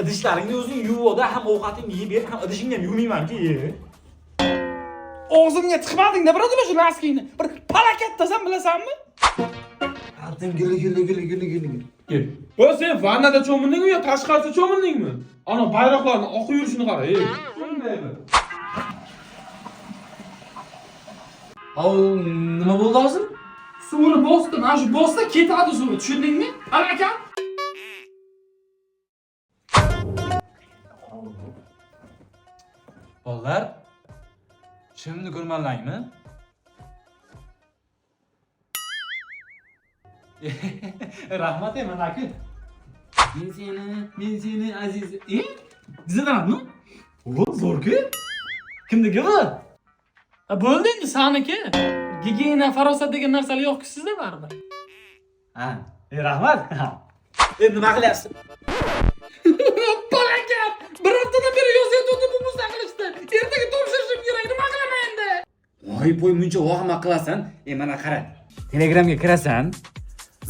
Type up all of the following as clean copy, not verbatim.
idishlaringni o'zing yuvib, ham ovqatingni yeb ber, ham idishingni ham yuvmayman-ki. Og'zimga tiqmading-da, birodar, shu laskingni. Bir palakatdasan, bilasanmi? Altin guli. Kel. Bu sen vannada cho'mildingmi yo tashqarida cho'mildingmi? Ana bayroqlarning oqib yurishini qara, ey. Nima bo'ldi hozir? Suvni bosdi, mana shu bosda ketadi suv, tushundingmi? Harakat. Bolalar, chimni ko'rmanlangmi? Rahmat ey manaki. Men seni aziz. Dizadanmi? O, zo'r-ku. Kimniki bu? Bo'ldi endi saniki. Gigiyena, farosat degan narsalar yo'q-ku sizda baribir. Ha, rahmat. Endi nima qilyapsiz? Palakat! Bir haftadan beri yozyapti bu mustaqilishda. Ertaga topshirishim kerak, nima qilaman endi? Voy, po'y muncha vahima qilasan. Mana qara. Telegramga kirasan.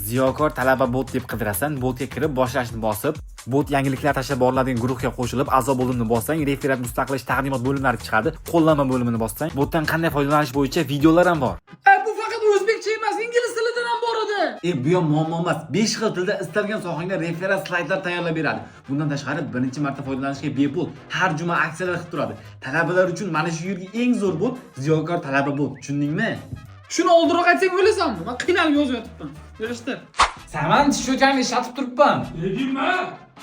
Ziyokor talaba bot deb qidirasan, botga kirib boshlashni bosib, bot yangiliklar tashlab boriladigan guruhga qo'shilib, a'zo bo'limni bossang, referat mustaqilish taqdimot bo'limlari chiqadi. Qo'llanma bo'limini bossang, botdan qanday foydalanish bo'yicha videolar ham bor. Bu faqat o'zbekcha emas, ingliz tilidan ham bor edi. Bu ham muammo emas. 5 xil tilda istalgan sohangda referat slaydlar tayyorlab beradi. Bundan tashqari birinchi marta foydalanishga bepul har juma aksiyalar qilib turadi. Talabalar uchun mana shu yerga eng zo'r bot Ziyokor talaba bot. Tushundingmi? Shuni oldinroq aytsang o'ylasammi? Men qiynalib yozyapman. Ko'rishdi. Saman tish cho'chagini ishlatib turibman. Nima?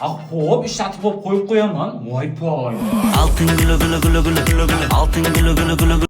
Xo'p, ishlatib qo'yib qo'yaman. Voy poy. Altın gülü gülü gülü gülü gülü gülü. Altın gülü gülü gülü gülü.